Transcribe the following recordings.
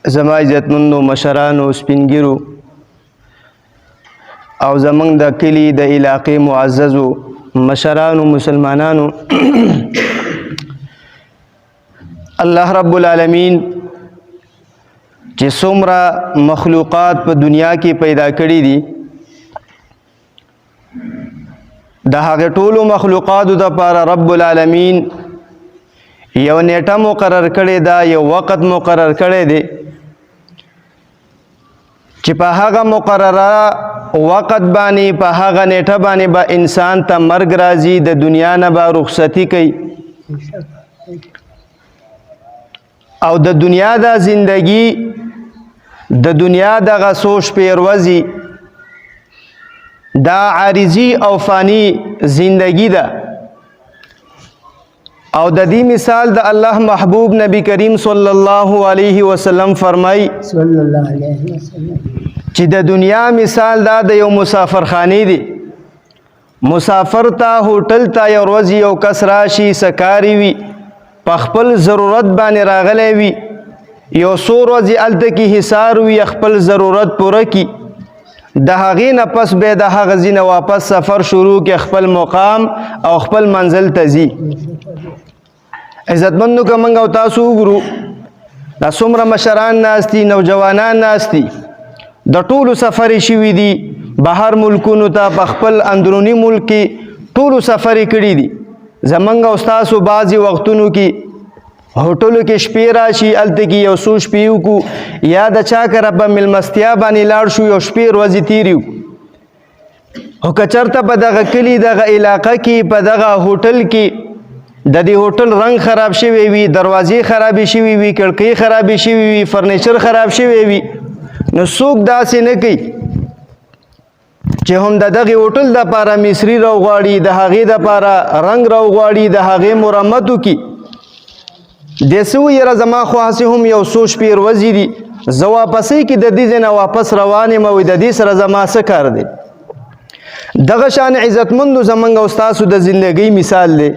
زما عزتمندو مشرانو سپینګیرو او زمونږ د کلي د علاقې معززو مشرانو مسلمانانو الله رب العالمین چې څومره مخلوقات په دنیا کې پیدا کړي دي د هغه ټولو مخلوقاتو دپاره رب العالمین یو نیټه مقرر کړې ده یو وخت مقرر کړی دی چې په هغه مقرره وخت باندې په هغه نیټه باندې به انسان ته مرګ راځي د دنیا نه به رخصتي کوي او د دنیا دا زندگی د دنیا دغه څو شپې ورځې دا عارضي او فانی زندگی ده او د دې مثال د الله محبوب نبی کریم صلی الله علیه وسلم فرمای چې د دنیا مثال دا د یو مسافر خانی دی مسافر ته هوټل ته یو ورځ یو کس راشي سکاری وي په خپل ضرورت باندې راغلی وي یو څو ورځې هلته کې حصار وي خپل ضرورت پوره کړي د هغې نه پس بیا د هغه ځای نه واپس سفر شروع کړي خپل مقام او خپل منزل ته ځي عزتمندو که موږ او تاسو وګورو دا څومره مشران ناست دي نوجوانان ناست دي د ټولو سفرې شوي دي بهر ملکونو ته په خپل اندروني ملک کې ټولو سفرې کړي دي زموږ او ستاسو بعضې وختونو کې هوټلو کې شپې راشي هلته کې یو څو شپې وکړو یا د چا کره په میلمستیا باندې لاړ شو یو شپې ورځې تېرې وکړو خو که چېرته په دغه کلي دغه علاقه کې په دغه هوټل کې د دې هوټل رنګ خراب شوی وي دروازې خرابې شوي وي کړکۍ خرابې شوي وي فرنیچر خراب شوی وي نو څوک داسې نه کوي چې هم د دغې هوټل دپاره مصري راوغواړي د هغې دپاره رنګ راوغواړي د هغې مرمت وکړي دې څه ویره زما خو هسې هم یو څو شپې ورځې دي زه واپسۍ کې د دې ځای نه واپس روان یم او د دې سره زما څه کار دی دغه شان عزتمندو زموږ او ستاسو د زندګۍ مثال دی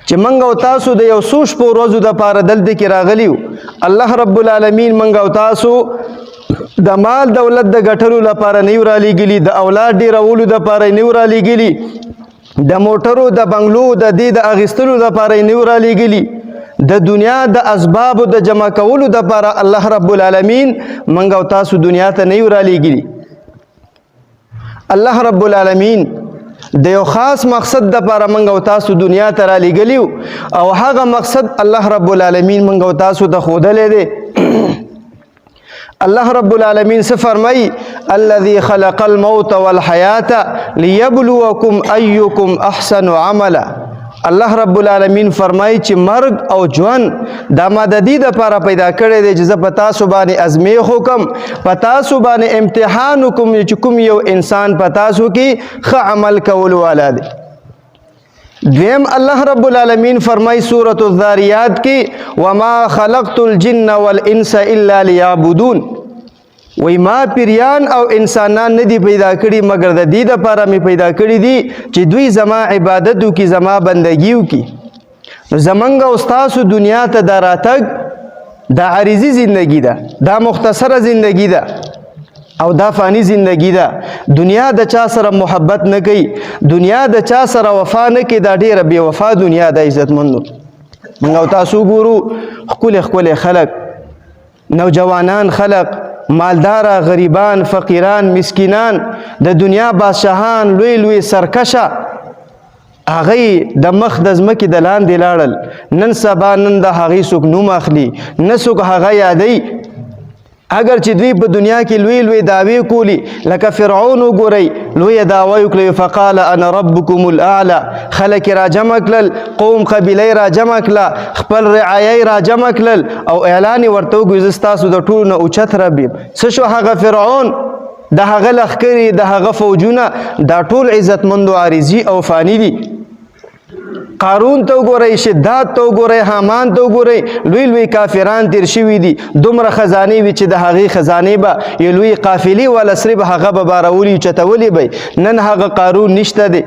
چې موږ او تاسو د یو څو شپو ورځو دپاره دلته کې راغلي یو الله رب العالمین موږ او تاسو د مال دولت د ګټلو لپاره نه یو رالیږلي د اولاد ډېرولو دپاره یې نه یو رالیږلي د موټرو د بنګلو د دې د اخیستلو دپاره یې نه یو رالیږلي د دنیا د اسبابو د جمع کولو دپاره الله رب العالمین موږ او تاسو دنیا ته نه یو رالیږلي الله رب العالمین د یو خاص مقصد دپاره موږ او تاسو دنیا ته رالیږلي او هغه مقصد الله رب العالمین موږ او تاسو ته ښودلی دی الله رب العالمین څه فرمایي الذي خلق الموت والحیات لیبلوکم ایکم احسن عملا الله رب العالمین فرمایي چې مرګ او ژوند دا ما د دې دپاره پیدا کړی دی چې زه په تاسو باندې ازمیښ وکړم په تاسو باندې امتحان وکړم چې کوم یو انسان په تاسو کې ښه عمل کولو والا دی دویم الله رب العالمین فرمایي سورة الذاریات کې وما خلقت الجن والانس الا لیعبدون وی ما پیریان او انسانان نه دي پیدا کړي مګر د دې دپاره مې پیدا کړي دي چې دوی زما عبادت وکړي زما بندګي وکړي نو زموږ او ستاسو دنیا ته دا راتګ دا عارضي زندگی ده دا مختصره زندگی ده او دا فانی زندگی ده دنیا د چا سره محبت نه کوي دنیا د چا سره وفا نه کوي دا ډیره بې وفا دنیا ده عزتمندو موږ او تاسو ګورو ښکلې ښکلې خلک نوجوانان خلک مالداره غریبان فقیران مسکینان د دنیا بادشاهان لوی لوی سرکشه هغې د مخ د ځمکې د لاندې لاړل نن سبا نن د هغې څوک نوم اخلي نه څوک هغه یادوي اگر چې دوی په دنیا کې لوی لوی دعوې کولی لکه فرعون وګورئ لویه دعوه یې وکړه فقال انا ربکم الاعلی خلک یې راجمع کړل قوم قبیله یې راجمع کړله خپل رعایه یې راجمع کړل او اعلان یې ورته وکړو زه ستاسو د ټولو نه اوچت رب یم څه شو هغه فرعون د هغه لښکرې د هغه فوجونه دا ټول عزتمندو عارضي او فانی دي قارون ته وګورئ شداد ته وګورئ حامان ته وګورئ لوی لوی کافران تیر شوي دي دومره خزانې وي چې د هغې خزانې به یو لوی قافلې والا سرې به هغه به بارولي چتولي به نن هغه قارون نشته دی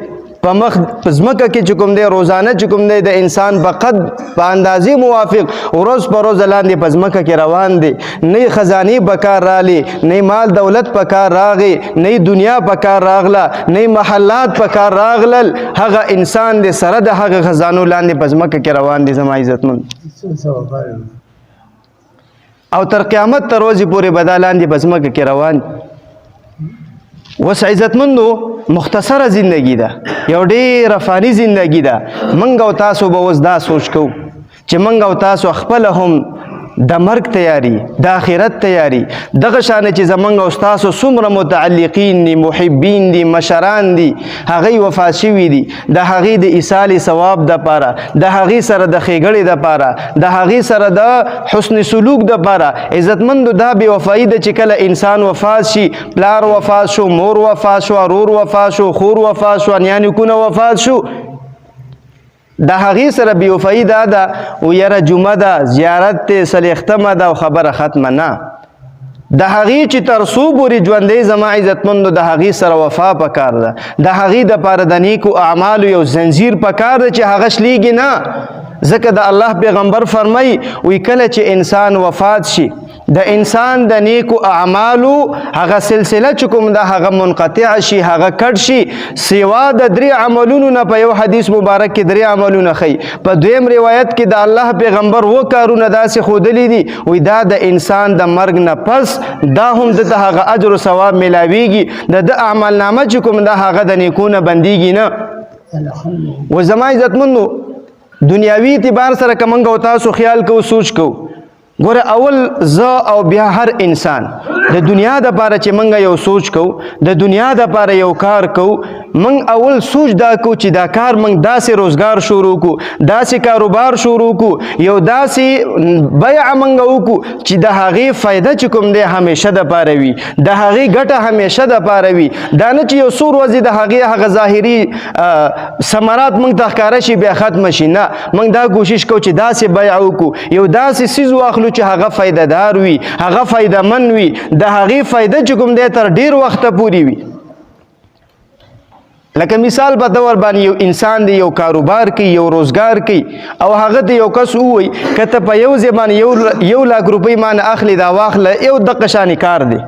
په مخ په ځمکه کې چې کوم دی روزانه چې کوم دی د انسان په قد په اندازې موافق ورځ په ورځ لاندې په ځمکه کې روان دی، نه خزانې په کار راغلي، نه مال دولت په کار راغی، نه دنیا په کار راغله، نه محلات په کار راغلل، هغه انسان دی سره د هغه خزانو لاندې په ځمکه کې روان دی زما عزتمند، او تر قیامت تر ورځې پورې به دا لاندې په ځمکه کې روان. اوس عزتمندو مختصره زندگی ده، یو ډېره فاني زندگی ده. موږ او تاسو به اوس دا سوچ کوو چې موږ او تاسو خپله هم د مرګ تیاری، د آخرت تیاری، دغه شانې چې زموږ او تاسو څومره متعلقین دي، محبین دي، مشران دي، هغوی وفات شوي دي، د هغې د ایصال ثواب دپاره، د هغې سره د ښېګړې دپاره، د هغې سره د حسن سلوک دپاره. عزتمندو دا بې وفایي ده چې کله انسان وفات شي، پلار وفات شو، مور وفات شو، ورور وفات شو، خور وفات شو، نیا نیکونه وفات شو، د هغې سره بې وفایي دا ده و یاره جمعه ده، زیارت دی، څلېښتمه ده او خبره ختمه نه. د هغې چې تر څو پورې ژوندی زما عزتمندو د هغې سره وفا پکار ده، د هغې دپاره د نیکو اعمالو یو زنځیر پکار ده چې هغه شلیږي نه. ځکه د الله پیغمبر فرمایي وایي کله چې انسان وفات شي د انسان د نیکو اعمالو هغه سلسله چې کوم ده هغه منقطع شي، هغه کټ شي، سوا د 3 عملونو نه. په یو حدیث مبارک کې 3 عملونه ښیي، په دویم روایت کې د الله پیغمبر 2 کارونه داسې ښودلي دي، وایي دا د انسان د مرګ نه پس دا هم دته هغه اجر و ثواب میلاویږي، د ده اعمال نامه چې کوم ده هغه د نیکونه بندیږي نه. و زما عزتمندو دنیاوي اعتبار سره که موږ او تاسو خیال کوو، سوچ کوو، ګوره اول زه او بیا هر انسان د دنیا دپاره چې موږ یو سوچ کوو، د دنیا دپاره یو کار کوو، موږ اول سوچ دا کوو چې دا کار موږ داسې روزګار شروع کوو، داسې کاروبار شروع کوو، یو داسې بیع موږ وکړو چې د هغې فایده چې کوم دی همیشه دپاره وي، د هغې ګټه همیشه دپاره وي. دا نه چې یو څو ورځې د هغې هغه ظاهري ثمرات موږ ته ښکاره شي بیا ختمه شي، نه، موږ دا کوشش کوو چې داسې بیع وکړو، یو داسې څیز واخلو چې هغه فایده دار وي، هغه فایده من وي، د هغې فایده چې کوم دی تر ډېر وخته پورې وي. لکه مثال په طور باندې یو انسان دی یو کاروبار کوي، یو روزګار کوي، او هغه ته یو کس ووایي که ته په یو ځای باندې 1 لاک روپۍ مانه اخلي دا واخله، یو دقه شانې کار دی،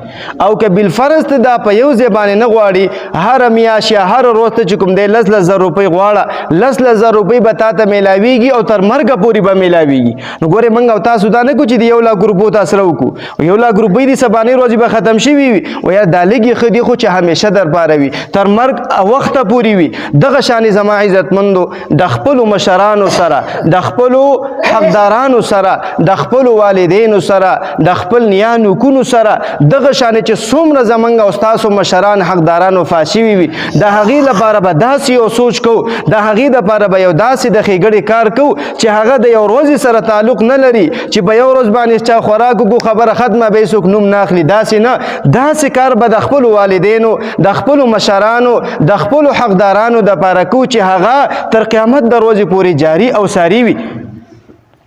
او که بالفرض ته دا په یو ځای باندې نه غواړي، هره میاشت یا هره ورځ ته چې کوم دی 10,000 روپۍ غواړه، 10,000 روپۍ به تا ته میلاویږي او تر مرګه پورې به میلاویږي. نو ګورې موږ او تاسو دا نه کوو چې د 1 لاک روپو ته سره وکړو، 1 لاک روپۍ دې سبانۍ ورځې به ختم شوي وي، ویا دا لږې ښه دي خو چې همیشه در پاره وي، تر مرګ وخت پوری وي. دغه شانې زما عزتمندو د خپلو مشرانو سره، د خپلو حقدارانو سره، د خپلو والدینو سره، د خپل نیا نیکونو سره، دغه شانې چې څومره زموږ او ستاسو مشران حقداران وفات شوي وي، د هغې لپاره به داسې یو سوچ کوو، د هغې دپاره به یو داسې د ښېګړې کار کوو چې هغه د یو ورځې سره تعلق نه لري، چې په یو ورځ باندې چا خوراک وکړو خبره ختمه به څوک نوم نه اخلي، داسې نه. داسې کار به د خپلو والدینو، د خپلو مشرانو، د خپلو حقدارانو دپاره کوو چې هغه تر قیامت د ورځې پورې جاري او ساري وي.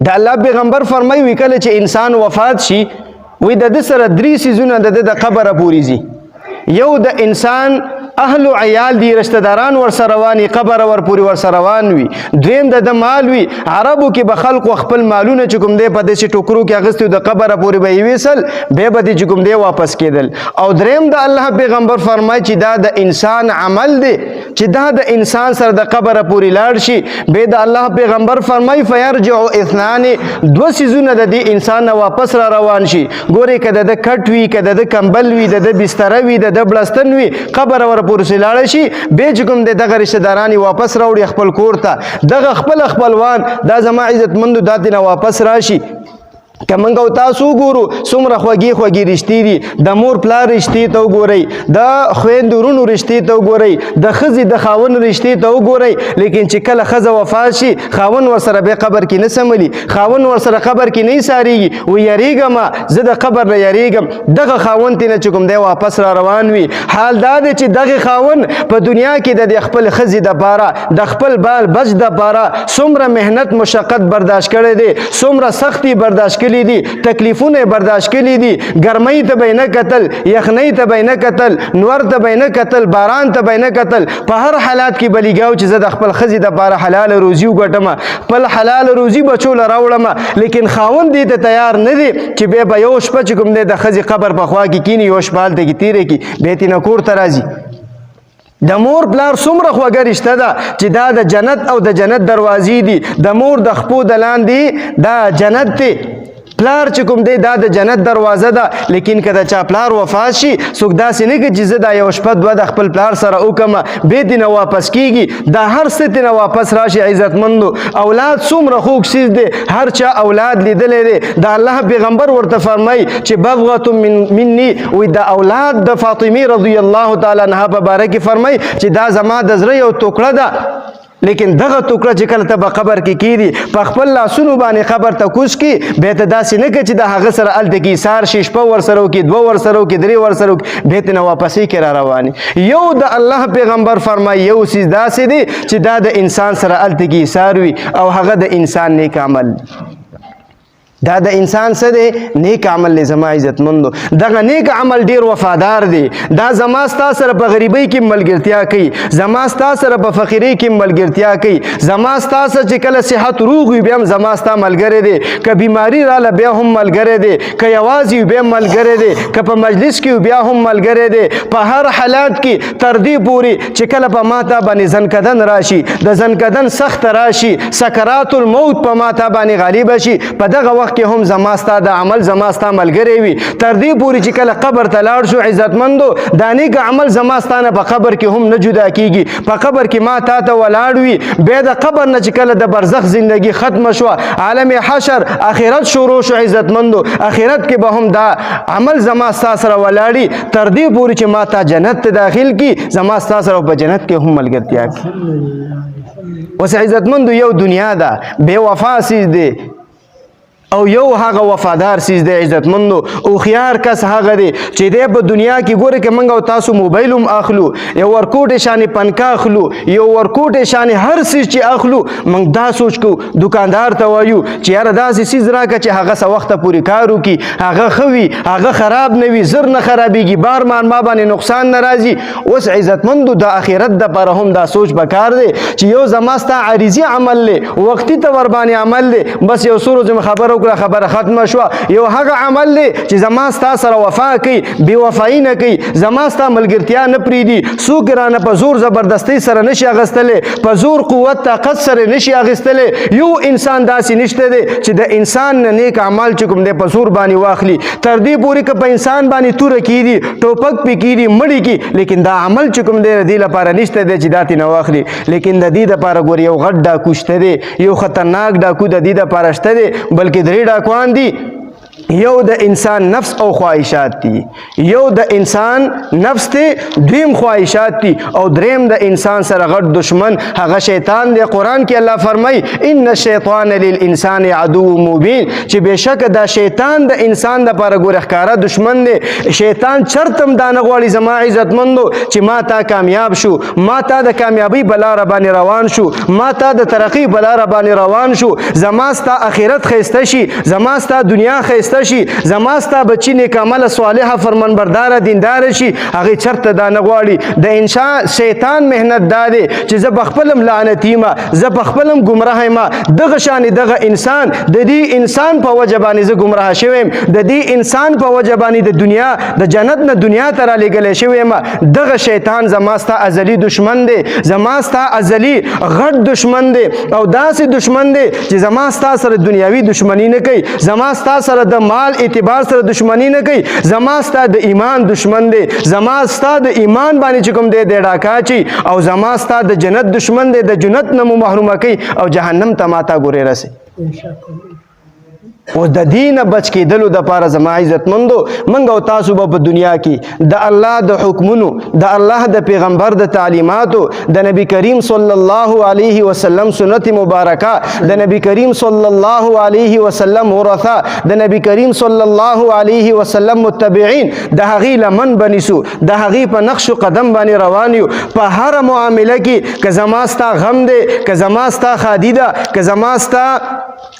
د الله پیغمبر فرمایي وي کله چې انسان وفات شي، وی د ده سره 3 څیزونه د ده د قبره پورې ځي. یو د انسان اهل و عیال دی، رشتہ داران ورسره روان وي، قبر ورپورې ورسره روان وي. دویم د ده مال وي، عربو کې به خلکو خپل مالونه چې کوم دی په داسې ټوکرو کې اخیستي د قبره پورې به یې ویسل، بیا به دې چې کوم دی واپس کېدل. او دریم د الله پیغمبر فرمایي چې دا د انسان عمل دی چې دا د انسان سره د قبره پورې لاړ شي. بیا د الله پیغمبر فرمایي فیرجع 2 څیزونه د دې انسان نه واپس را روان شي. ګورې که د ده کټ وي، که د ده کمبل وي، د ده بستره وي، د ده بړستن وي، قبر ورپورې لاړ شي، بیا چې کوم دی دغه رشته داران واپس راوړي خپل کور ته، دغه خپل خپلوان دا زما عزتمندو دا دې نه واپس راشي. که موږ او تاسو وګورو څومره خوږې خوږې رشتې دي، د مور پلار رشتې ته وګورئ، د خویندو ورونو رشتې ته وګورئ، د ښځې د خاوند رشتې ته وګورئ. لیکن چې کله ښځه وفات شي، خاوند ورسره بیا قبر کې نه سملي، خاوند ورسره قبر کې نه ایسارېږي، و یریږم زه د قبر نه یریږم. دغه خاوند ته نه چې کوم دی واپس را روان وي. حال دا دی چې دغه خاوند په دنیا کې د خپل ښځې دپاره، د خپل بال بچ دپاره څومره محنت مشقت برداشت کړی دی، څومره سختي برداشت کړی کړي دي، تکلیفونه برداشت کړي دي، ګرمۍ ته به نه کتل، یخنۍ ته به نه کتل، نور ته به نه کتل، باران ته به نه کتل، په هر حالات کې به لګیاو چې زه د خپل ښځې دپاره حلال روزي وګټم، خپل حلال روزي بچو له راوړم. لیکن خاوند دې ته تیار نه دی چې بیا به یو شپه چې کوم دی د ښځې قبر په خوا کې کیني، یو شپه هلته کې تېرې کړي، بیا یې نه کور ته راځي. د مور پلار څومره خوږه رشته ده چې دا د جنت او د جنت دروازې دي. د مور د خپو د لاندې دا جنت دی، پلار چې کوم دی دا د جنت دروازه ده. لیکن که د چا پلار وفات شي څوک داسې نه کوي چې زه دا یو شپه دوه د خپل پلار سره وکړم، بیا دې نه واپس کېږي. دا هر څه ترې نه واپس راشي. عزتمندو اولاد څومره خوږ څیز دی، هر چا اولاد لیدلی دی. د الله پیغمبر ورته فرمایي چې بغوة مني، وایي د اولاد د فاطمې رضی الله تعالی عنها په باره کې فرمایي چې دا زما د زړه یو ټوکړه ده. لیکن دغه ټوکړه چې کله ته په قبر کې کېږي، په خپل لاسونو باندې قبر ته کوز کړي، بیا ته داسې نه کوي چې د هغه سره هلته کې ایثار شي، شپه ورسره وکړي، دوه ورسره وکړي، درې ورسره وکړي، بیا ته نه واپسې کې را روانې. یو د الله پیغمبر فرمایي یو څیز داسې دی چې دا د انسان سره هلته کې ایثار وي، او هغه د انسان نیک عمل. دا د انسان څه دی؟ نیک عمل دی. زما عزتمندو دغه نیک عمل ډیر وفادار دی. دا زما ستا سره په غریبۍ کې ملګرتیا کوي، زما ستا سره په فقیرۍ کې ملګرتیا کوي، زما ستا سره چې کله صحت روغ وي بیا هم زما ستا ملګری دی، که بیماري راله بیا هم ملګری دی، که یوازې وي بیا هم ملګری دی، که په مجلس کې وي بیا هم ملګری دی. په هر حالات کې تر دې پورې چې کله په ما ته باندې زنکدن راشي، د زنکدن سخت راشي، سکرات الموت په ما ته باندې غالب شي، په دغه وخت کې هم زما ستا د عمل زما ستا ملګری وي. تر دې پورې چې کله قبر ته لاړ شو عزتمندو، دا نیک عمل زما ستا نه په قبر کې هم نه جدا کېږي. په قبر کې ما تا ته ولاړ وي، بیا د قبر نه چې کله د برزخ زندگی ختمه شوه، عالم حشر آخرت شروع شو عزتمندو، آخرت کې به هم دا عمل زما ستا سره ولاړي تر دې پورې چې ما تا جنت ته داخل کړي، زما ستا سره په جنت کې هم ملګرتیا کړي. اوس عزتمندو یو دنیا ده بې وفا څیز دی، او یو هغه وفادار سیز دی عزتمندو. او خيار کس هغه دی چې دی په دنیا کې ګوره کې منګ او تاسو موبایل هم اخلو، یو ورکوټ شان پنکا اخلو، یو ورکوټ شان هر سیز چې اخلو، منګ دا سوچ کو دکاندار ته وایو چې یاره داسې سیز راکړه چې هغه څه وخته پورې کار وکړي، هغه ښه وي، هغه خراب نه وي، زر نه خرابېږي، بار مان ما باندې نقصان نه راځي. اوس عزتمندو د آخرت دپاره هم دا سوچ پکار دی چې یو زما ستا عارضي عمل دی، وختي ته ور باندې عمل دی، بس یو څو ورځې خبره خبره ختمه شوه. یو هغه عمل دی چې زما ستا سره وفا کوي، بې وفایي نه کوي، زما ستا ملګرتیا نه پرېږدي، څوک رانه په زور زبردستۍ سره نشي اخیستلی، په زور قوت طاقت سره نشي اخیستلی. یو انسان داسې نشته دی چې د انسان نه نیک اعمال چې کوم دی په زور باندې واخلي، تر دې پورې که په انسان باندې توره کېږي، ټوپک پې کېږي، مړي کړي، لیکن دا عمل چې کوم دی د دې لپاره نشته دی چې دا ترې نه واخلي. لیکن د دې دپاره ګورې یو غټ ډاکو شته دی، یو خطرناک ډاکو د دې دپاره شته دی، بلکې درې ډاکوان دي. یو د انسان نفس او خواهشات دي، یو د انسان نفس دی، دویم خواهشات دي، او دریم د انسان سره غټ دشمن هغه شیطان دی. قرآن کې الله فرمای ان الشیطان للانسان عدو مبین، چې بېشکه دا شیطان د انسان دپاره ګوره ښکاره دشمن دی. شیطان چرتم دا نه غواړي زما عزتمندو چې ما تا کامیاب شو، ما تا د کامیابۍ په لاره باندې روان شو، ما تا د ترقۍ په لاره باندې روان شو، زما ستا آخرت ښایسته شي، زما ستا دنیا ښایسته شي، زما ستا بچی نیک عمله صالحه فرمانبرداره دینداره شي. هغې چرته دا نه غواړي. د انسان شیطان محنت دا دی چې زه په خپلم لعنت یم، زه په خپلم ګمراه یم. دغه شانې دغه انسان د دې انسان په وجه باندې زه ګمراه شوی یم، د دې انسان په وجه باندې د دنیا د جنت نه دنیا ته رالیږلی شوی یم. دغه شیطان زما ستا ازلي دشمن دی، زما ستا ازلي غټ دشمن دی، او داسې دشمن دی چې زما ستا سره دنیاوي دشمني نه کوي، زما ستا سره د مال اعتبار سره دشمنی نه کوي، زما ستا د ایمان دشمن دی، زما ستا د ایمان باندې چې کوم دی دی ډاکا چي، او زما ستا د جنت دشمن دی، د جنت نه مو محرومه کوي او جهنم ته ماته ګورې رسي. او د دین بچ کېدلو دپاره زما عزتمندو موږ او تاسو به په دنیا کې د الله د حکمونو، د الله د پیغمبر د تعلیماتو، د نبی کریم صلی الله علیه وسلم سنت مبارکه، د نبی کریم صلی الله علیه وسلم ورثه، د نبی کریم صلی الله علیه وسلم متبعین، د هغې لمن بنیسو، د هغې په نقش و قدم باندې روان یو. په هره معامله کې که زما ستا غم دی، که زما ستا ښادي ده، که زما ستا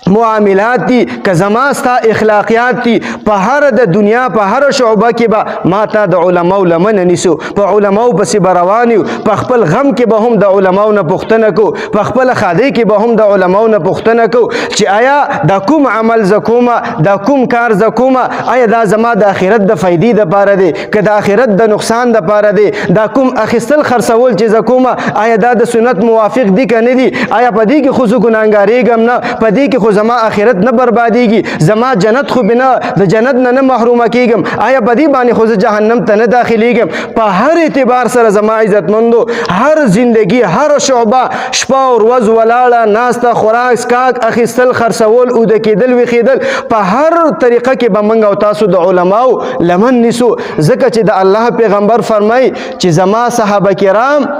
معاملات دي، که که زما ستا اخلاقیات دي په هر د دنیا په هر شعبه کې به ما تا د علماو لمنه نیسو، په علماو پسې به روان یو، په خپل غم کې به هم د علماو نه پوښتنه کو، په خپله ښادۍ کې به هم د علماو نه پوښتنه کو چې آیا دا کوم عمل زه کومه، دا کوم کار زه کومه، آیا دا زما د آخرت د فایدې دپاره دی که د آخرت د نقصان دپاره دی، دا کوم اخیستل خرڅول چې زه کومه آیا دا د سنت موافق دي که نه دي، آیا په دې کې خو زه ګناهګارېږم نه، په دې کې خو زما آخرت نه بربادېږي، زما جنت خو نه د جنت نه محرومه کېږم، آیا په دې باندې خو زه جهنم ته نه داخلېږم. په هر اعتبار سره زما عزتمندو هر زندگی هر شعبه شپه او ورځ ولاړه ناسته خوراک څښاک اخیستل خرڅول اوده کېدل ویښېدل په هر طریقه کې به موږ او تاسو د علماو لمن نیسو، ځکه چې د الله پیغمبر فرمایي چې زما صحابه کرام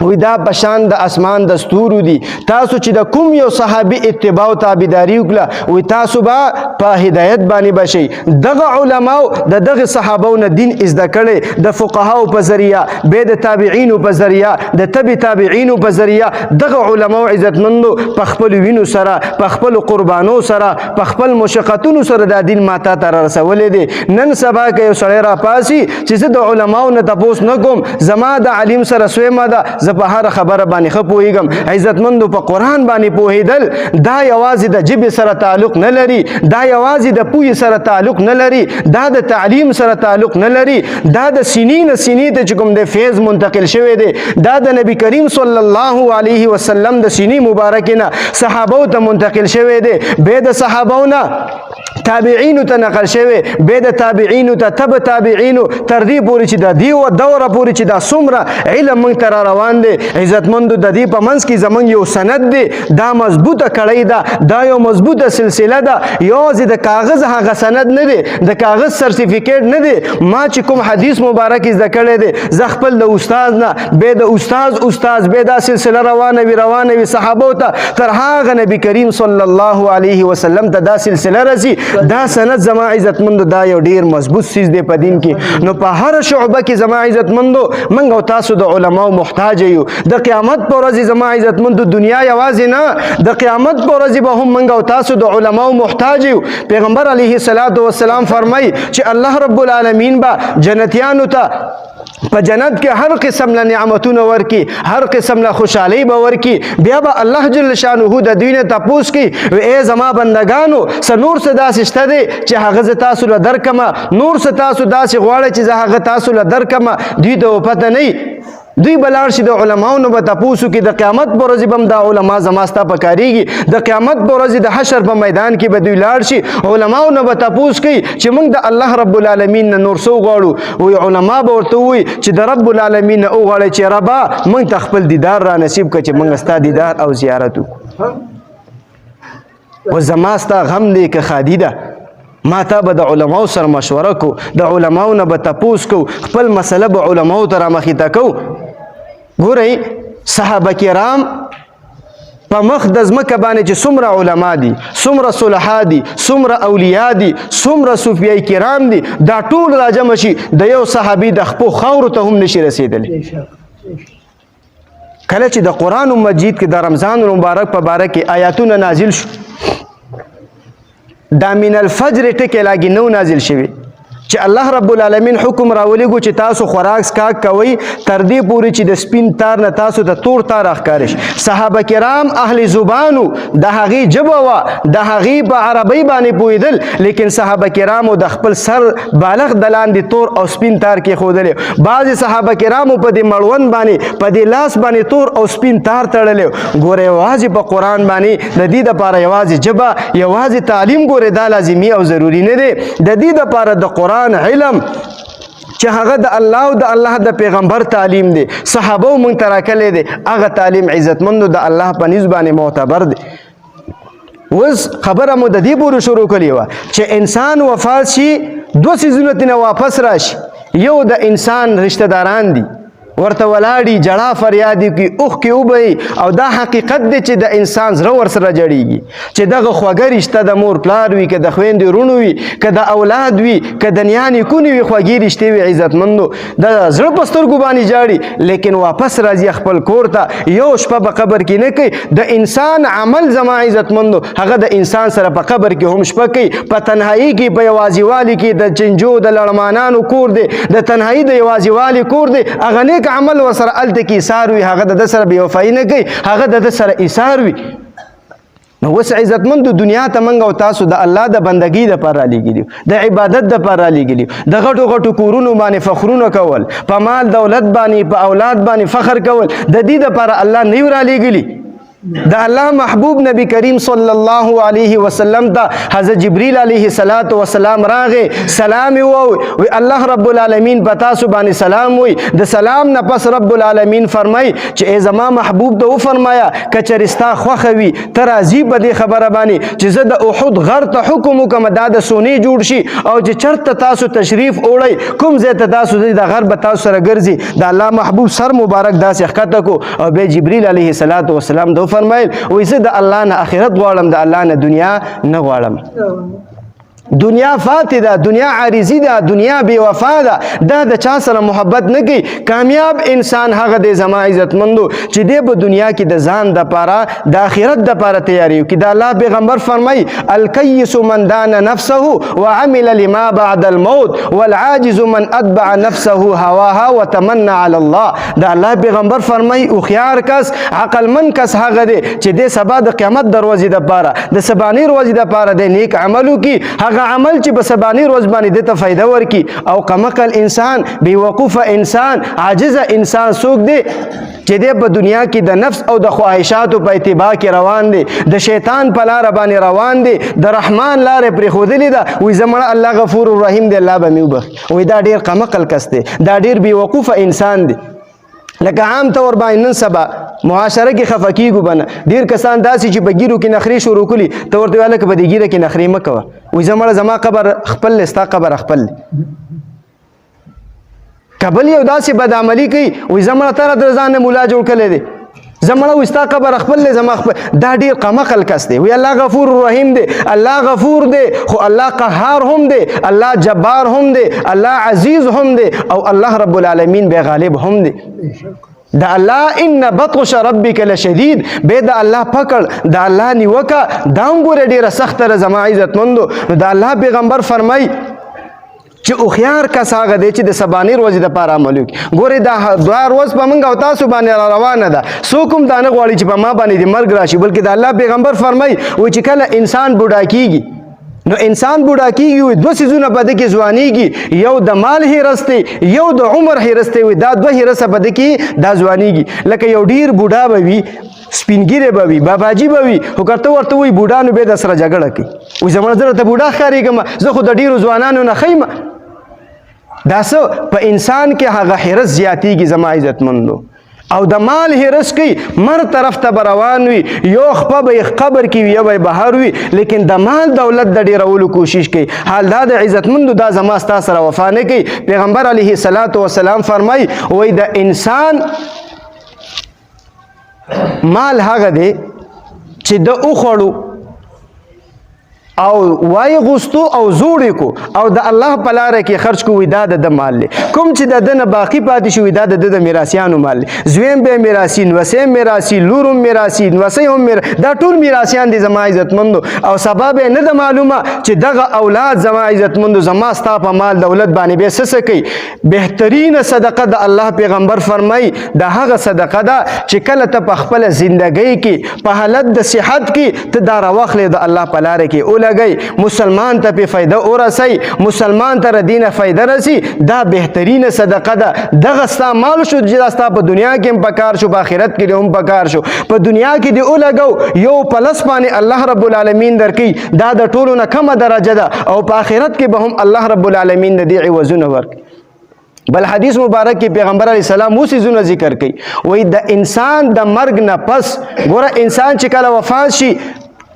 وی دا پشان د اسمان د ستورو دي، تاسو چې د کوم یو صحابي اتباع او تابعداري وکړه وی تاسو به په هدایت باندې بشئ. دغه علماو د دغه صحابو نه دین زده کړی د فقهاو په ذریعه، بیا د تابعینو په ذریعه، د تبع تابعینو په ذریعه دغه علماو عزتمندو په خپل وینو سره، په خپل قربانو سره، په خپل مشقتونو سره دا دین ماته ته رسولی دی. نن سبا که یو سړی راپاسي چې زه د علماو نه تپوس نه کوم، زما د علیم سره سویمه ده، زه په هر خبره باندې ښه پوهېږم. عزتمندو په قرآن باندې پوهېدل دا یوازې د ژبې سره تعلق نه لري، دا یوازې د پوهې سره تعلق نه لري، دا د تعلیم سره تعلق نه لري، دا د سینې نه سینې ته چې کوم د فیض منتقل شوی دی دا د نبی کریم صلی الله علیه وسلم د سینې مبارکې نه صحابو ته منتقل شوی دی، بیا د صحابو نه تابعینو ته نقل شوی، بیا د تابعینو ته تبع تابعینو تر دې پورې چې د دې دوره پورې چې دا څومره علم موږ ته را روان دی. عزتمندو د دې په منځ کې زموږ یو سند دی، دا مضبوطه کړۍ ده، دا یو مضبوطه سلسله ده، یوازې د کاغذ هغه سند نه دی، د کاغذ سرټیفیکیټ نه دی. ما چې کوم حدیث مبارک زده کړی دی زه خپل د استاد نه، بیا د استاد بیا دا سلسله روانه وي صحابو ته تر هغه نبی کریم صلی الله علیه وسلم ته دا سلسله رسي. دا سند زما عزتمندو دا یو ډیر مضبوط چیز دی په دین کې. نو په هر شعبه کې زما عزتمندو موږ او تاسو د علماو محتاج یو. د قیامت پر ورځ زما عزتمندو دنیا یوازې نه، د قیامت پر ورځ به هم موږ او تاسو د علماو محتاج یو. پیغمبر علیه الصلاۃ والسلام فرمایي چې الله رب العالمین به جنتیانو ته په جنت کې هر قسم له نعمتونو ورکی، هر قسم له خوشحالۍ به ورکی. بیا به الله جل شانه د دوی نه تپوس کوي ای زما بندگانو څه نور څه داسې شته دی چې هغه زه تاسو له درکمه، نور څه تاسو داسې غواړئ چې زه هغه تاسو له درکمه. دوی ته پته نه دوی بلاړ شي د علماو نه به تپوسو کې. د قیامت په ورځ به هم دا علما زما ستا پکارېږي. د قیامت په ورځ د حشر په میدان کې به دوی لاړ شي علماو نه به تپوس کوي چې موږ د الله رب العالمین نه نور څه وغواړو. وایي علما به ورته ووایي چې د رب العالمین نه وغواړئ چې ربا موږ ته خپل دیدار را نصیب کړه چې موږ ستا دیدار او زیارت وکړو. و زما ستا غم دی که ښادي ده، ما تا به د علماو سره مشوره کو، د علماو نه به تپوس کو، خپل مسله به علماو ته رامخې ته کو. ګورئ صحابه کرام په مخ د ځمکه باندې چې څومره علما دي، څومره صلحا دي، څومره اولیا دي، څومره صوفیای کرام دي، دا ټول راجمع شي د یو صحابي د خپو خاورو ته هم نشي رسېدلی. کله چې د قرآن مجید کې د رمضان المبارک په باره کې آیاتونه نازل شو، دا من الفجر ټکی لاګي نو نازل شوي چې الله رب العالمین حکم راولېږو چې تاسو خوراک څښاک کوئ تر دې پورې چې د سپین تار نه تاسو ته تور تار ښکاري شي. صحابه کرام اهل زبانو، د هغې ژبه وه، د هغې په عربۍ باندې پوهېدل، لیکن صحابه کرامو د خپل سر بالغ د لاندې تور او سپین تار کېښودلی. بعضې صحابه کرامو په دې مړوند باندې په دې لاس باندې تور او سپین تار تړلی. ګوره یوازې په قرآن باندې د دې دپاره یوازې ژبه، یوازې تعلیم ګورې دا لازمي او ضروري نه دی. د دې دپاره د قرآن علم چې هغه د الله او د الله د پیغمبر تعلیم دی، صحابو مونږ ته راکلی دی، هغه تعلیم عزتمندو د الله په نزد باندې معتبر دی. اوس خبره مو د دې پورې شروع کړې وه چې انسان وفات شي دوه څیزونه ترې واپس راشي. یو د انسان رشته داران دي، ورته ولاړي جړه فریاد کوي اوښکې وبهي او دا حقیقت دی چې د انسان زړه ورسره جړېږي چې دغه خوږه رشته د مور پلار وي که د خویندې وروڼو وي که د اولاد وي که د نیا نیکونې وي خوږې رشتې وي عزتمندو د زړه په سترګو باندې جاړي لیکن واپس راځي خپل کور ته یو شپه په قبر کې نه کوي د انسان عمل زما عزتمندو هغه د انسان سره په قبر کې هم شپه کوي په تنهایي کې په یوازیوالي کې د چنجو د لړمانانو کور دی د تنهایي د یوازیوالي کور دی هغه نیک عمل ورسره هلته کې ایثار وي هغه د ده سره بېوفایي نه کوي هغه د ده سره ایثار وي نو اوس عزتمندو دنیا ته موږ او تاسو د الله د بندګۍ دپاره رالیږلي یو د عبادت دپاره رالیږلي یو د غټو غټو کورونو باندې فخرونه کول په مال دولت باندې په اولاد باندې فخر کول د دې دپاره الله نه یو رالیږلي د الله محبوب نبی کریم صلی الله علیه وسلم ته حضرت جبریل علیه السلام راغې سلام یې وی الله رب العالمین په تاسو باندې سلام وی د سلام نه پس رب العالمین فرمای چې ای زما محبوب ته وفرمایا که چېرې ستا خوښه وي ته راضي په دې خبره باندې چې زه د احد غر ته حکم وکړم دا د سونې جوړ شي او چې چېرته تاسو تشریف وړئ کوم ځای ته تاسو ځئ د غر به تاسو سره ګرځي د الله محبوب سر مبارک داسې ښکته کړو او بیا جبریل علیه السلام ته فرمایل وای زه د الله نه آخرت غواړم د الله نه دنیا نه غواړم دنیا فاتح ده دنیا عارضی ده دنیا بے وفا ده دا د چا سره محبت نه کوي کامیاب انسان هغه دی زما عزتمندو چې دی په دنیا کې د ځان دپاره د آخرت دپاره تیاری وکړي د الله پیغمبر فرمایي الکیس من دان نفسه وعمل لما بعد الموت والعاجز من اتبع نفسه هواها وتمنى على الله د الله پیغمبر فرمایي هوښیار کس عقلمند کس هغه دی چې دی سبا د قیامت دروازې دپاره د سبانۍ ورځې دپاره دی نیک عمل وکړي هغه عمل چې په سبانۍ ورځ باندې دته فایده ورکړي او کمقل انسان بېوقوفه انسان عاجزه انسان څوک دی چې دی په دنیا کې د نفس او د خواهشاتو په اتباع کې روان دی د شیطان په لاره باندې روان دی د رحمان لارې پرېښودلې ده وایي زه مړه الله غفور الرحیم دی الله به مې وبخي وایي دا ډېر کمقل کس دی دا ډېر بېوقوفه انسان دی لکه عام طور باندې نن سبا معاشره کې خفه کېږو به نه ډېر کسان داسې چې په ګیرو کې نخرې شروع کړي ته ورته وایه لکه په دې ګیره کې نخرې مه کوه وایي زه مړه زما قبر خپل دی ستا قبر خپل دی که بل یو داسې بدعملي کوي وایي زه مړه ته راته ځان نه ملا جوړ کړی دی زه مړه وایي ستا قبر خپل دی زما خپل دا ډېر قمقل کس دی وایي الله غفور الرحیم دی الله غفور دی خو الله قهار هم دی الله جبار هم دی الله عزیز هم دی او الله رب العالمین بې غالب هم دی د الله ان بطش ربک لشدید به د الله پکړ د الله نیوکه دا هم ګوره ډېره سخته ده زما عزتمندو نو د الله پیغمبر فرمایي چې هوښیار کس هغه دی چې د سبانۍ ورځې دپاره عمل وکړي ګورې دا ورځ په موږ او تاسو باندې را روانه ده څوک هم دا نه غواړي چې په ما باندې د مرګ راشي بلکې د الله پیغمبر فرمایي وایي چې کله انسان بوډا کېږي نو انسان بوډا کېږي وي دوه څیزونه په ده کې ځوانېږي یو د مال حرص دی یو د عمر حرص دی وي دا دوه حرصه په ده کې دا ځوانېږي لکه یو ډېر بوډا به وي سپینګیری به وي باباجي به وي خو که ته ورته وایي بوډا نو بیا د سره جګړه کوي وایي زما زه راته بوډا ښکارېږم زه خو د ډېرو ځوانانو نه ښیم دا څه په انسان کې هغه حرص زیاتېږي زما عزتمندو او د مال حرص کوي مر طرف ته به روان وي یو خپه به یې قبر کې وي یا به یې بهر وي لیکن د مال دولت د ډېرولو کوشش کوي حال دا د عزتمندو دا زما ستا سره وفا نه کوي پیغمبر علیه السلام فرمایي وایي د انسان مال هغه دی چې د وخوړو او وای غوستو او زوړې کو او د الله په لاره کې خرج کو وي دا د مال دی کوم چې د ده نه باقي پاتې شوي دا د میراثیانو مال دی زویم به میراثي نوسۍ میراثي لور هم میراثي نوسۍ هم دا ټول میراثیان دي زما عزتمندو او سبب یې نه ده معلومه چې دغه اولاد زما عزتمندو زما ستا په مال دولت باندې بیا څه کوي بهترینه صدقه د الله پیغمبر فرمایي د هغه صدقه ده چې کله ته په خپله زندګۍ کې په حالت د صحت کې ته دا راواخلې د الله په لاره کې مسلمان ته په فایده ورسي مسلمان ته دینه فایده رسي دا بهترینه صدقه ده دغه ستا مال شو چې ستا په دنیا کې هم پکار شو په آخرت کې هم پکار شو په دنیا کې دی ولګو یو پلس باندې الله رب العالمین درکې دا د ټولو نه کمه درجه ده او په آخرت کې به هم الله رب العالمین د دې عوضونه ورکړي بل حدیث مبارک کې پیغمبر علیه السلام اوس زونه ذکر کوي وایي د انسان د مرګ نه پس ګوره انسان چې کله وفات شي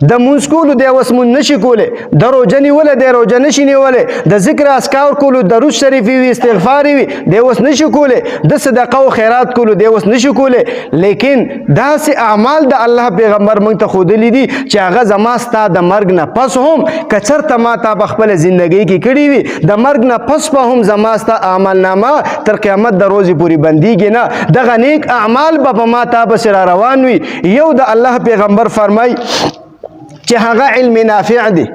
د مونځ کولو دی اوس مونځ نشي کولی، د روژه نیولی دی روژه نشي نیولی، د ذکر اذکار کولو درود شریفي وي استغفار وي دی اوس نشي کولی، د صدقه او خیرات کولو دی اوس نشي کولی. لیکن داسې اعمال د الله پیغمبر موږ ته ښودلي دي چې هغه زما ستا د مرګ نه پس هم که چېرته ما تا په خپله زندګۍ کې کړي وي، د مرګ نه پس به هم زما ستا عملنامه تر قیامت د ورځې پورې بندېږي نه. دغه نیک اعمال به په ما تا پسې را روان وي. یو د الله پیغمبر فرمای چې هغه علم نافع دی.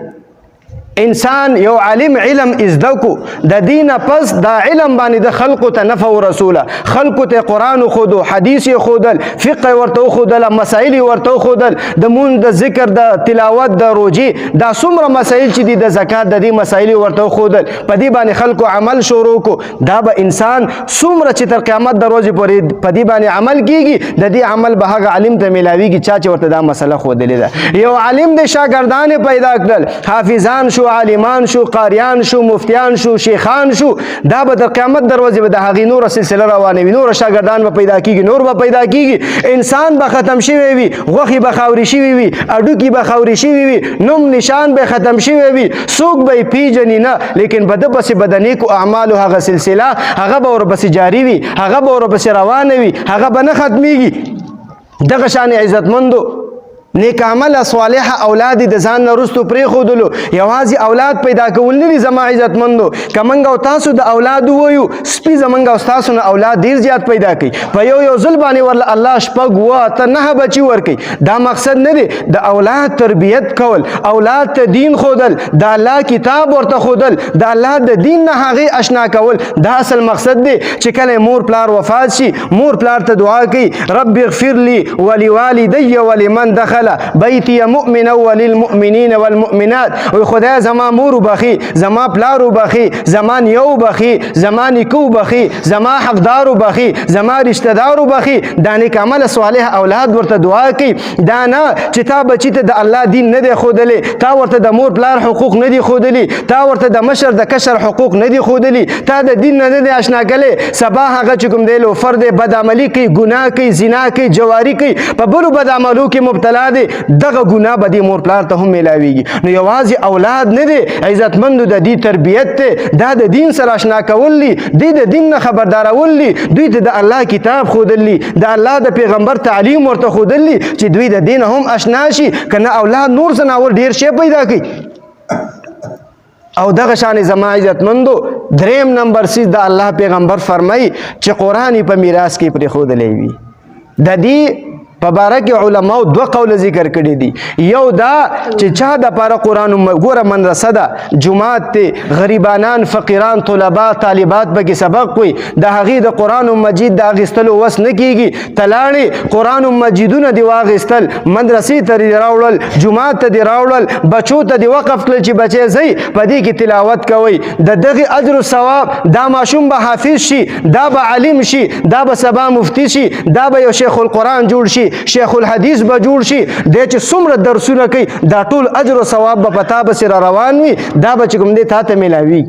انسان یو عالم علم ازده کو د دینه پس دا علم باندې د خلقو ته نفع ورسوله، خلقو ته قرآن خودو، حدیث خودل، فقه ورته خودل، مسائل ورته خودل، د مون د ذکر د تلاوت د روجي دا څومره مسائل چې دي د زکات د دې مسائل ورته خودل، په دې باندې خلقو عمل شروع کو. دا به انسان څومره چې تر قیامت د ورځې پورې په دې باندې عمل کیږي، د دې عمل به هغه عالم ته ملاویږي چا چې ورته دا مسله خودلې ده. یو عالم د شاګردان پیدا کړل، حافظان شو، عالمان شو، قاریان شو، مفتیان شو، شیخان شو، دا به د قیامت دروازې به د هغې نوره سلسله روانه وي، نوره شاګردان به پیدا کیږي، نور به پیدا کیږي. انسان به ختم شوی وي، غوښې به خاورې شوي وي، اډوکي به خاورې شوي وي، نوم نشان به ختم شوی وي، څوک به یې پیژني نه. لیکن په ده پسې به د نیکو اعمالو هغه سلسله هغه به ورپسې جاري وي، هغه به ورپسې روانه وي، هغه به نه ختمیږي. دغه شان عزتمندو نیک عمل صالح اولاد د ځان نه وروستو پرېښودلو، یوازې اولاد پیدا کول نه دي زما عزتمندو. که موږ او تاسو د اولاد ووایو، سپي زموږ او ستاسو نه اولاد ډېر زیات پیدا کوي، په یو یو ځل باندې ورله الله شپږ اووه اته نهه بچي ورکوي. دا مقصد نه دی. د اولاد تربیت کول، اولاد ته دین ښودل، د الله کتاب ورته ښودل، د الله د دین نه هغې اشنا کول، دا اصل مقصد دی. چې کله مور پلار وفات شي، مور پلار ته دعا کوي رب اغفر لي ولوالدي ولمن دخل بیتی مؤمنا وللمؤمنین والمؤمنات. وی خدای زما مور وبخي، زما پلار وبخي، زما نیو وبخي، زما نیکه وبخي، زما حقدار وبخي، زما رشتہ دار وبخي. دا نیک عمل صالح اولاد ورته دعا کوي. دا نه چې تا بچی ته د الله دین نه دی ښودلی، تا ورته د مور پلار حقوق نه دي ښودلي، تا ورته د مشر د کشر حقوق نه دي ښودلي، تا د دین نه دی اشنا کړی. سبا هغه چې کوم دی لوفر دی، بدعملي کوي، ګناه کوي، زنا کوي، جواري کوي، په بلو بدعملو کې مبتلا دی، دغه ګناه به دې مور پلار ته هم میلاویږي. نو یوازې اولاد نه دی، عزتمندو د دې تربیت دی، دا د دین سره اشنا کول دي، دوی د دین نه خبردارول دي، دوی ته د الله کتاب ښودل دي، د الله د پیغمبر تعلیم ورته ښودل دي چې دوی د دین هم اشنا شي. که نه اولاد نور ځناور ډېر شی پیدا کوي. او دغه شان زما عزتمندو دریم نمبر سیز د الله پیغمبر فرمایي چې قرآن په میراث کې پرېښودلی وي. د دې په باره کې علماو دوه قوله ذکر کړي دي. یو دا چې چا دپاره قرآن ګوره مدرسه ده، جومات دی، غریبانان، فقیران، طلبا، طالبات پکې سبق وي، د هغې د قرآن مجید د اخیستلو وس نه کېږي. ته لاړې قرآن مجیدونه دې واخیستل، مدرسې ته دې راوړل، جومات ته دې راوړل، بچو ته دې وقف کړل چې بچی ځئ په دې کې تلاوت کوئ، د دغې اجر و ثواب دا ماشوم به حافظ شي، دا به عالم شي، دا به سبا مفتی شي، دا به یو شیخ القرآن جوړ شي، شیخ الحدیث به جوړ شي. دی چې څومره درسونه کوي دا ټول اجر او ثواب به په تا پسې را روان وي، دا به چې کوم دی تا ته میلاوي.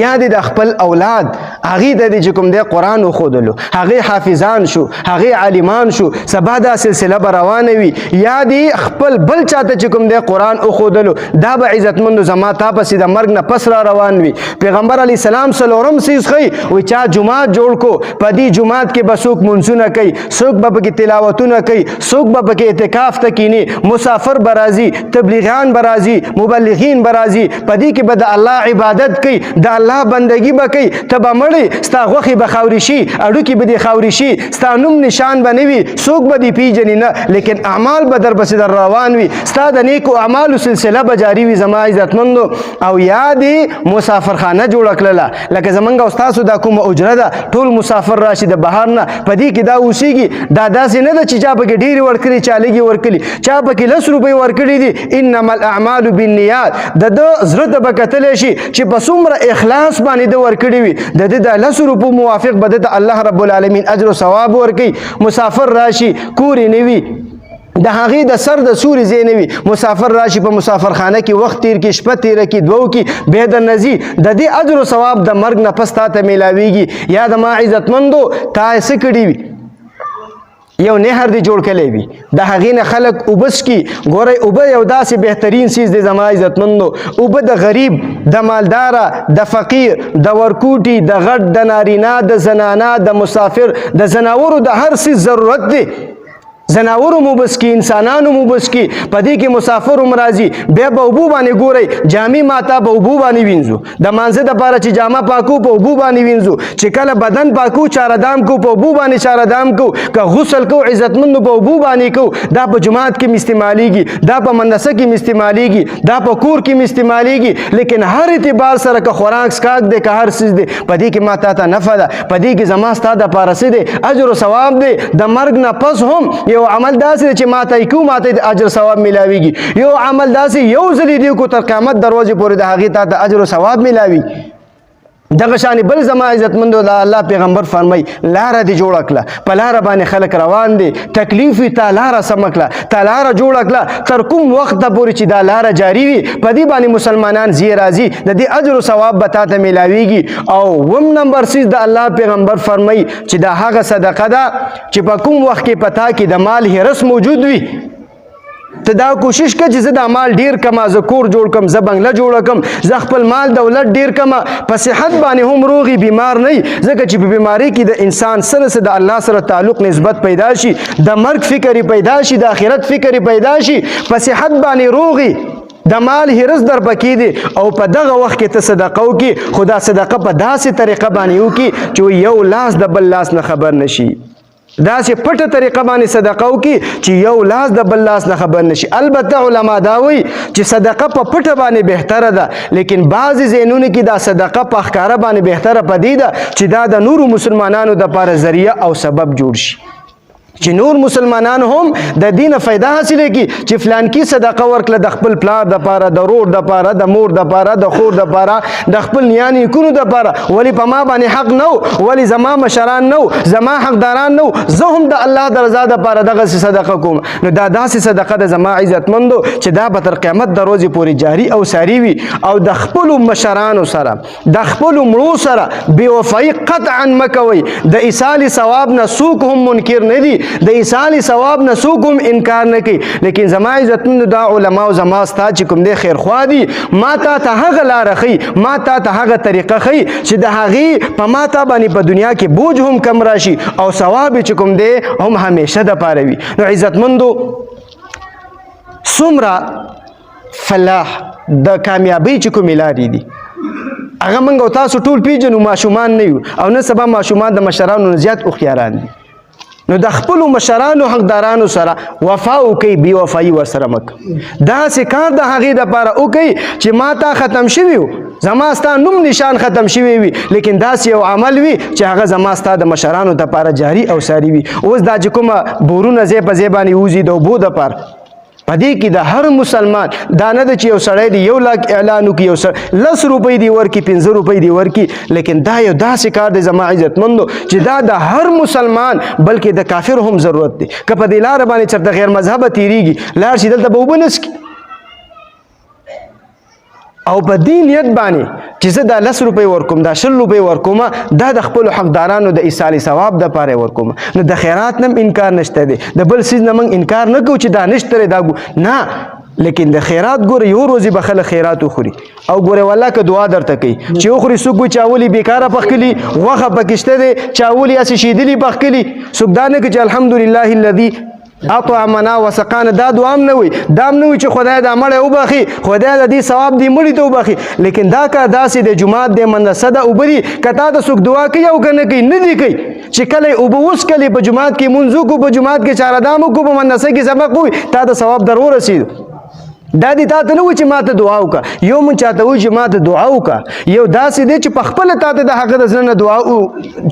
یا دې د خپل اولاد هغې ته دې چې کوم دی قرآن وښودلو، هغې حافظان شو، هغې عالمان شو، سبا دا سلسله به روانه وي. یا دې خپل بل چا ته چې کوم دی قرآن وښودلو، دا به عزتمندو زما تا پسې د مرګ نه پس را روان وي. پیغمبر علیه السلام څلورم څیز ښیي، وایي چا جومات جوړ کو، په دې جومات کې به څوک منځونه کوي، څوک به پکې تلاوتونه کوي، څوک به پکې اعتکاف ته کیني، مسافر به راځي، تبلیغیان به راځي، مبلغین به راځي، په دې کې به د الله عبادت کوي، د الله بندگی به کوي. ته به مړې، ستا غوښې به خاورې شي، اډوکې به دې خاورې شي، ستا نوم نشان به نه وي، څوک به دې پیژني نه، لیکن اعمال به در پسې در روان وي، ستا د نیکو اعمالو سلسله به جاري وي زما عزتمندو. او یا دې مسافرخانه جوړه کړله، لکه زمونږ او ستاسو دا کومه اجره ده، ټول مسافر راشي د بهر نه، په دې کې دا اوسېږي. دا داسې نه ده چې چا پکې ډېرې ورکړي، چا لږې ورکړي، چا پکې 10 روپۍ ورکړي دي. انما الاعمال بالنیات. د ده زړه ته به کتلی شي چې په څومره اخلاص باندې ده ورکړي وي، د ده د 10 روپو موافق به ده ته الله رب العالمین اجر او ثواب ورکوي. مسافر راشي، کور یې نه وي، د هغې د سر د سوري ځای نه وي، مسافر راشي په مسافرخانه کې وخت تیر کړي، شپه تیره کړي، دوو کې بیا درنه ځي، د دې اجر او ثواب د مرګ نه پس تا ته میلاویږي. یا د ما عزتمندو تا یې څه کړي وي، یو نهر دی جوړ کلی وي د هغې نه خلک اوبه څکي ګورئ اوبه یو داسې بهترین څیز دی زما عزتمندو اوبه د غریب د مالداره د فقیر د ورکوټي د غټ د نارینه د زنانه د مسافر د زناورو د هر څیز ضرورت دی زناورو مو بس کی انسانانو مو بس کی پدې کې مسافر هم راځي بیا به اوبو باندې ګورئ جامې ماته به اوبو باندې وینځو د مانځه دپاره چې جامه پاکو په اوبو باندې وینځو چې کله بدن پاکو چارهدام کو په اوبو باندې چارهدام کو که غسل کو عزتمندو په اوبو باندې کو دا په جماعت کې م استعمالیږي دا په مندسه کې م استعمالیږي دا په کور کې م استعمالیږي لیکن هر اعتبار سره که خوراک سکاک دی که هر څیز دی پدې کې ما تا ته نفع ده پدې کې زما ستا دپاره څه دی اجر و ثواب دی د مرګ نه پس هم یو عمل داسې چې ماته یې کوو ماته د اجر ثواب میلاویږي یو عمل داسې یو ځل یې دی کو تر قیامت دروازې پورې د هغې تا ته اجر و ثواب میلاوي دغه شانې بل زما عزتمندو د الله پیغمبر فرمایي لاره دې جوړه کړه په لاره باندې خلک روان دي تکلیف وي تا لاره سمه کړه تا لاره جوړه کړه تر کوم وخته پورې چې دا لاره جاري وي په دې باندې مسلمانان ځي راځي د دې اجر و ثواب به تا ته میلاویږي او وم نمبر 6 د الله پیغمبر فرمایي چې دا هغه صدقه ده چې په کوم وخت کې پتا کې د مال هرس موجود وي ته دا کوشش کړه چې زه دا مال ډیر کما زه کور جوړ کم زه بنگله جوړه کم زه خپل مال دولت ډیر کما په صحت باندې هم روغي بیمار نه ځکه چې په بیماری کې د انسان سره د الله سره تعلق نسبت پیدا شي د مرګ فکر پیدا شي د آخرت فکر پیدا شي په صحت باندې روغي د مال هرس در پکې دي او په دغه وخت کې ته صدقه وکړي خو دا صدقه په داسې طریقه باندې وکړي چې یو لاس د بل لاس نه خبر نشي داسې پټه طریقه باندې صدقه وکړي چې یو لاس د بل لاس نه خبر نشي البته علما دا وایي چې صدقه په پټه باندې بهتره ده لیکن بعضې ځایونو کې دا صدقه په ښکاره باندې بهتره په دې ده چې دا د نورو مسلمانانو دپاره ذریعه او سبب جوړ شي چې نور مسلمانان هم د دین فائدہ حاصل کی چې فلان کی صدقه ورکړه د خپل پلار د پاره د رور د پاره د مور د پاره د خور د پاره د خپل نیانی کونو د پاره ولی په ما باندې حق نو ولی زما مشران نو زما حقداران نو زه هم د الله د رضا د پاره دغه صدقه کوم نو دا داسې صدقه د زما عزتمندو چې دا به تر قیامت د ورځې پورې جاری او ساری وي او د خپل مشرانو سره د خپل مړو سره بے وفایي قطعا مکوي د ایصال ثواب نه څوک هم منکر نه دي د ایصال ثواب نه څوک هم انکار نه کوي لیکن زما عزتمندو دا علما او زما ستا چې کوم دی خیرخوا دي ما تا ته هغه لاره ښي ما تا ته هغه طریقه ښي چې د هغې په ما تا باندې په دنیا کې بوج هم کم راشي او ثواب چې کوم دی هم همیشه دپاره وي نو عزتمندو څومره فلاح د کامیابۍ چې کومې لارې دي هغه موږ او تاسو ټول پیژنو ماشومان نه یو او نه سبا ماشومان د مشرانو نه زیات هوښیاران دي نو د خپل مشرانو حقدارانو سره وفا وکي بي وفایي ورسره مک دا سه کار د هغې دپاره وکي چې ما تا ختم شوي زما ستا نوم نشان ختم شوی وي لیکن داسې یو عمل وي چې هغه زما ستا د مشرانو دپاره جاري او ساري وي اوس دا چې کومه بورونه ځای په ځای باندې وځي د اوبو دپاره په دې کې د هر مسلمان دا نه ده چې یو سړی دی 1 لاک اعلان وکړي یو سړی 10 روپۍ دی ورکړي 15 روپۍ دی ورکړي لیکن دا یو داسې کار دی زما عزتمندو چې دا د هر مسلمان بلکې د کافر هم ضرورت دی که په دې لاره باندې چېرته غیر مذهبه تېرېږي لاړ شي دلته به اوبه نه څکي او په دې نیت باندې چې زه دا 10 روپۍ ورکوم دا 20 روپۍ ورکوم دا د خپلو حقدارانو د ایصال ثواب دپاره ورکوم نو د خیرات نه انکار نشته دی د بل څیز نه موږ انکار نه کوو چې دا نشته دی دا نه لیکن د خیرات ګوره یو ورځې به خلک خیرات وخوري او ګوره والله که دعا درته کوي چې وخوري څوک وایي چاولي بیکاره پخکلي غوښه پکې شته دی چاولي هسې شیدلي پخکلي څوک دا نه کوي چې الحمدلله الذي اطعمنا وسقانا دا دوام نه وي دا نه وي چې خدای دا مړی وبخي خدای د دې ثواب دې مړي ته وبخي لیکن دا کار داسې د جومات د مندسه ده اوبه دي که تا ته څوک دعا کوي او که نه کوي نه دي کوي چې کله یې اوبه وڅکلې په جومات کې مونځ وکړو په جومات کې چارهدام وکړو په مندسه کې سبق ووایي تا ته ثواب در ورسېدو دا دې تا ته نه وایي چې ما ته دعا وکړه یو مونږ چاته وایي چې ما ته دعا وکړه یو داسې دی چې په خپله تا ته د هغه د زړه نه دعا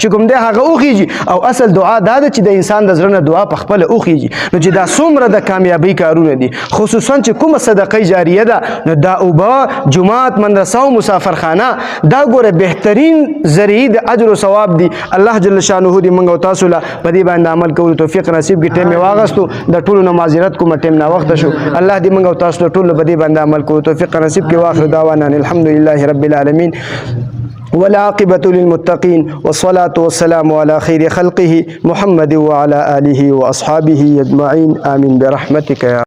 چې کوم دی هغه وخیږي او اصل دعا دا ده چې د انسان د زړه نه دعا په خپله وخیږي نو چې دا څومره د کامیابۍ کارونه دي خصوصا چې کومه صدقه جاریه ده نو دا اوبه جومات مدرسه او مسافرخانه دا ګوره بهترین ذریعې د اجر و ثواب دي الله جل شانه دې موږ او تاسو له په دې باندې عمل کولو توفیق نصیب کړي ټیم یې واغستو د ټولو نه معذرت کوم ټیم ناوخته شو الله دې موږ او تاسو ټول په دې باندې عمل کوو توفیق نصیب کړي واخر دعوانا الحمدلله رب العالمین والعاقبة للمتقين والصلاة والسلام على خير خلقه محمد وعلى آله وأصحابه أجمعين آمين برحمتك يا